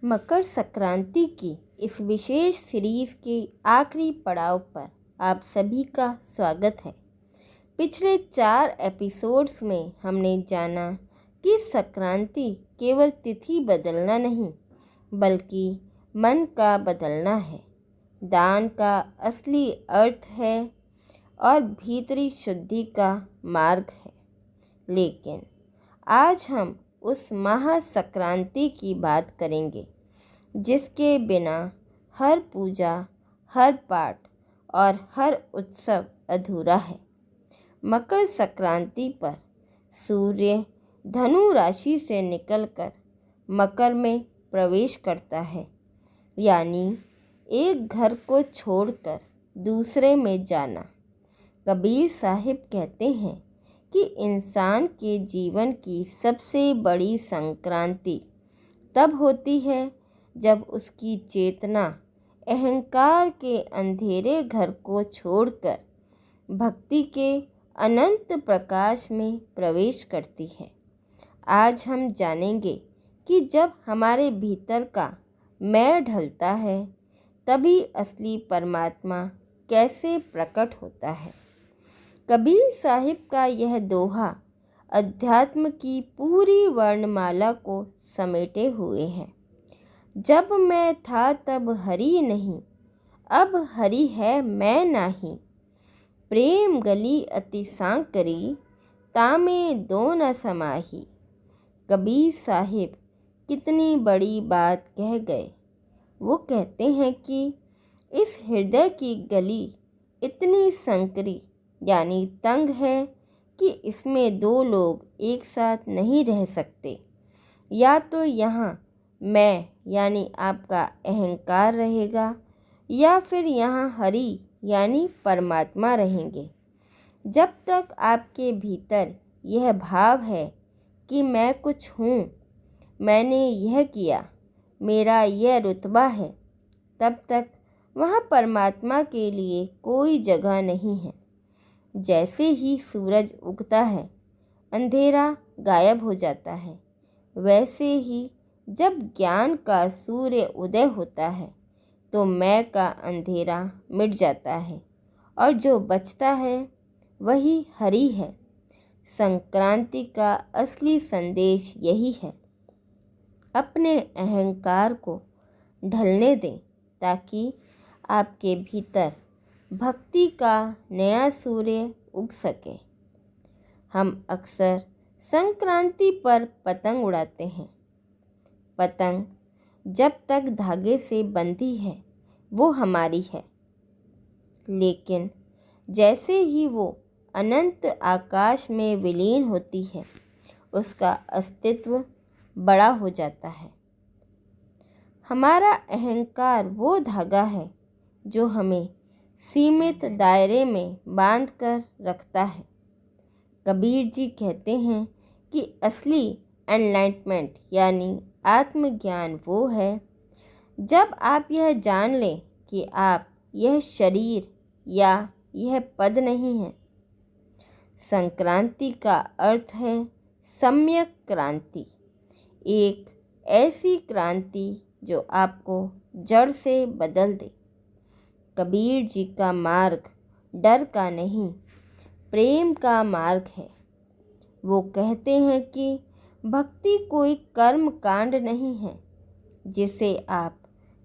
मकर संक्रांति की इस विशेष सीरीज़ के आखिरी पड़ाव पर आप सभी का स्वागत है। पिछले 4 एपिसोड्स में हमने जाना कि संक्रांति केवल तिथि बदलना नहीं बल्कि मन का बदलना है, दान का असली अर्थ है और भीतरी शुद्धि का मार्ग है। लेकिन आज हम उस महासंक्रांति की बात करेंगे जिसके बिना हर पूजा, हर पाठ और हर उत्सव अधूरा है। मकर संक्रांति पर सूर्य धनु राशि से निकलकर मकर में प्रवेश करता है, यानी एक घर को छोड़कर दूसरे में जाना। कबीर साहिब कहते हैं कि इंसान के जीवन की सबसे बड़ी संक्रांति तब होती है जब उसकी चेतना अहंकार के अंधेरे घर को छोड़कर भक्ति के अनंत प्रकाश में प्रवेश करती है। आज हम जानेंगे कि जब हमारे भीतर का मैं ढलता है तभी असली परमात्मा कैसे प्रकट होता है। कबीर साहिब का यह दोहा अध्यात्म की पूरी वर्णमाला को समेटे हुए है। जब मैं था तब हरि नहीं, अब हरि है मैं नाही। प्रेम गली अति सांकरी, तामे दो न समाही। कबीर साहिब कितनी बड़ी बात कह गए। वो कहते हैं कि इस हृदय की गली इतनी संकरी यानी तंग है कि इसमें 2 लोग एक साथ नहीं रह सकते। या तो यहाँ मैं यानी आपका अहंकार रहेगा या फिर यहाँ हरि यानी परमात्मा रहेंगे। जब तक आपके भीतर यह भाव है कि मैं कुछ हूँ, मैंने यह किया, मेरा यह रुतबा है, तब तक वहाँ परमात्मा के लिए कोई जगह नहीं है। जैसे ही सूरज उगता है, अंधेरा गायब हो जाता है, वैसे ही जब ज्ञान का सूर्य उदय होता है तो मैं का अंधेरा मिट जाता है और जो बचता है वही हरि है। संक्रांति का असली संदेश यही है। अपने अहंकार को ढलने दें ताकि आपके भीतर भक्ति का नया सूर्य उग सके। हम अक्सर संक्रांति पर पतंग उड़ाते हैं। पतंग जब तक धागे से बंधी है वो हमारी है, लेकिन जैसे ही वो अनंत आकाश में विलीन होती है उसका अस्तित्व बड़ा हो जाता है। हमारा अहंकार वो धागा है जो हमें सीमित दायरे में बांध कर रखता है। कबीर जी कहते हैं कि असली एनलाइटमेंट यानी आत्मज्ञान वो है जब आप यह जान लें कि आप यह शरीर या यह पद नहीं है। संक्रांति का अर्थ है सम्यक क्रांति, एक ऐसी क्रांति जो आपको जड़ से बदल दे। कबीर जी का मार्ग डर का नहीं, प्रेम का मार्ग है। वो कहते हैं कि भक्ति कोई कर्म कांड नहीं है जिसे आप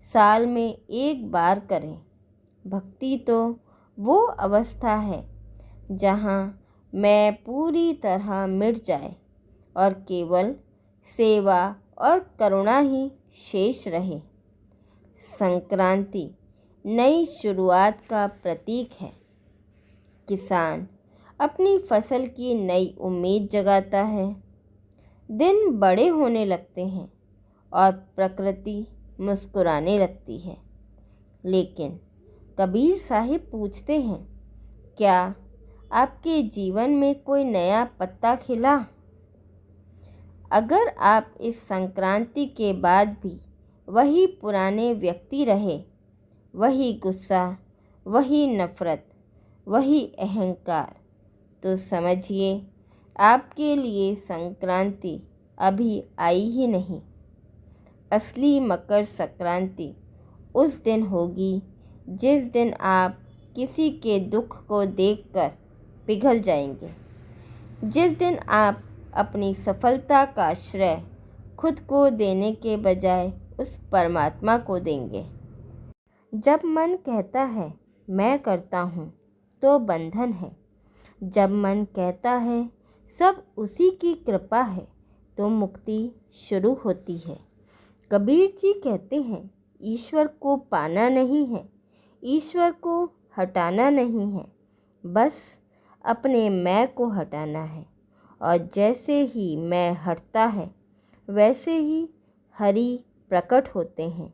साल में एक बार करें। भक्ति तो वो अवस्था है जहाँ मैं पूरी तरह मिट जाए और केवल सेवा और करुणा ही शेष रहे। संक्रांति नई शुरुआत का प्रतीक है। किसान अपनी फसल की नई उम्मीद जगाता है। दिन बड़े होने लगते हैं और प्रकृति मुस्कुराने लगती है। लेकिन कबीर साहिब पूछते हैं, क्या आपके जीवन में कोई नया पत्ता खिला? अगर आप इस संक्रांति के बाद भी वही पुराने व्यक्ति रहे, वही गुस्सा, वही नफ़रत, वही अहंकार, तो समझिए आपके लिए संक्रांति अभी आई ही नहीं। असली मकर संक्रांति उस दिन होगी जिस दिन आप किसी के दुख को देखकर पिघल जाएंगे, जिस दिन आप अपनी सफलता का श्रेय खुद को देने के बजाय उस परमात्मा को देंगे। जब मन कहता है मैं करता हूँ तो बंधन है, जब मन कहता है सब उसी की कृपा है तो मुक्ति शुरू होती है। कबीर जी कहते हैं ईश्वर को पाना नहीं है, ईश्वर को हटाना नहीं है, बस अपने मैं को हटाना है। और जैसे ही मैं हटता है वैसे ही हरि प्रकट होते हैं।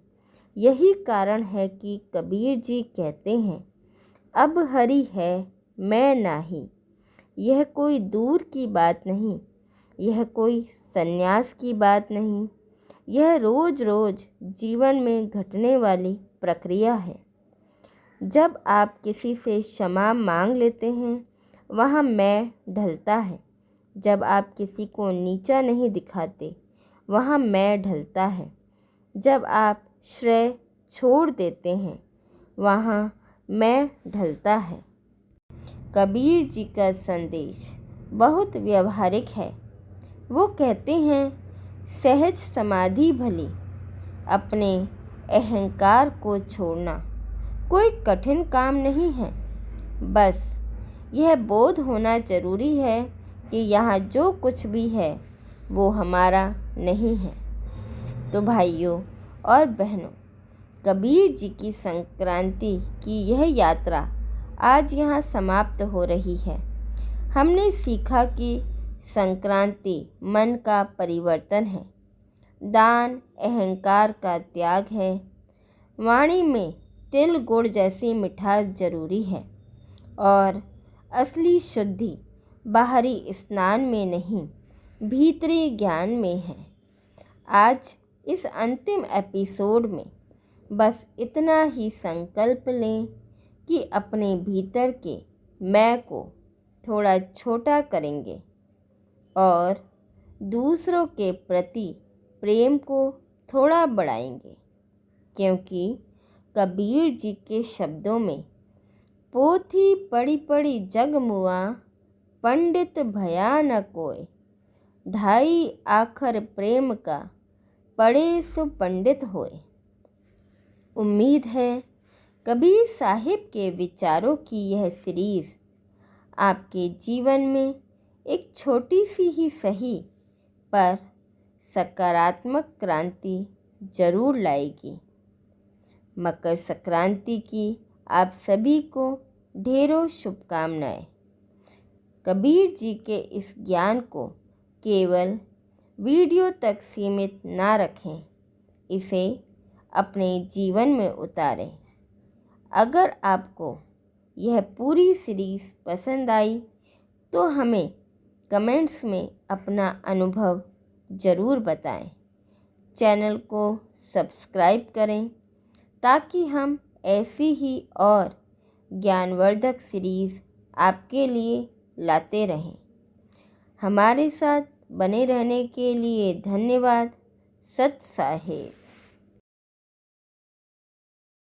यही कारण है कि कबीर जी कहते हैं अब हरि है मैं नाही। यह कोई दूर की बात नहीं, यह कोई संन्यास की बात नहीं, यह रोज़ रोज़ जीवन में घटने वाली प्रक्रिया है। जब आप किसी से क्षमा मांग लेते हैं वहाँ मैं ढलता है, जब आप किसी को नीचा नहीं दिखाते वहाँ मैं ढलता है, जब आप श्रेय छोड़ देते हैं वहाँ मैं ढलता है। कबीर जी का संदेश बहुत व्यवहारिक है। वो कहते हैं सहज समाधि भली, अपने अहंकार को छोड़ना कोई कठिन काम नहीं है, बस यह बोध होना जरूरी है कि यहाँ जो कुछ भी है वो हमारा नहीं है। तो भाइयों और बहनों, कबीर जी की संक्रांति की यह यात्रा आज यहाँ समाप्त हो रही है। हमने सीखा कि संक्रांति मन का परिवर्तन है, दान अहंकार का त्याग है, वाणी में तिल गुड़ जैसी मिठास जरूरी है और असली शुद्धि बाहरी स्नान में नहीं भीतरी ज्ञान में है। आज इस अंतिम एपिसोड में बस इतना ही संकल्प लें कि अपने भीतर के मैं को थोड़ा छोटा करेंगे और दूसरों के प्रति प्रेम को थोड़ा बढ़ाएंगे, क्योंकि कबीर जी के शब्दों में पोथी पढ़ी पढ़ी जग मुआ, पंडित भया न कोय, ढाई आखर प्रेम का पढ़े सो पंडित होए। उम्मीद है कबीर साहिब के विचारों की यह सीरीज़ आपके जीवन में एक छोटी सी ही सही पर सकारात्मक क्रांति जरूर लाएगी। मकर संक्रांति की आप सभी को ढेरों शुभकामनाएं। कबीर जी के इस ज्ञान को केवल वीडियो तक सीमित ना रखें, इसे अपने जीवन में उतारें। अगर आपको यह पूरी सीरीज़ पसंद आई तो हमें कमेंट्स में अपना अनुभव ज़रूर बताएं। चैनल को सब्सक्राइब करें ताकि हम ऐसी ही और ज्ञानवर्धक सीरीज़ आपके लिए लाते रहें। हमारे साथ बने रहने के लिए धन्यवाद। सत साहिब।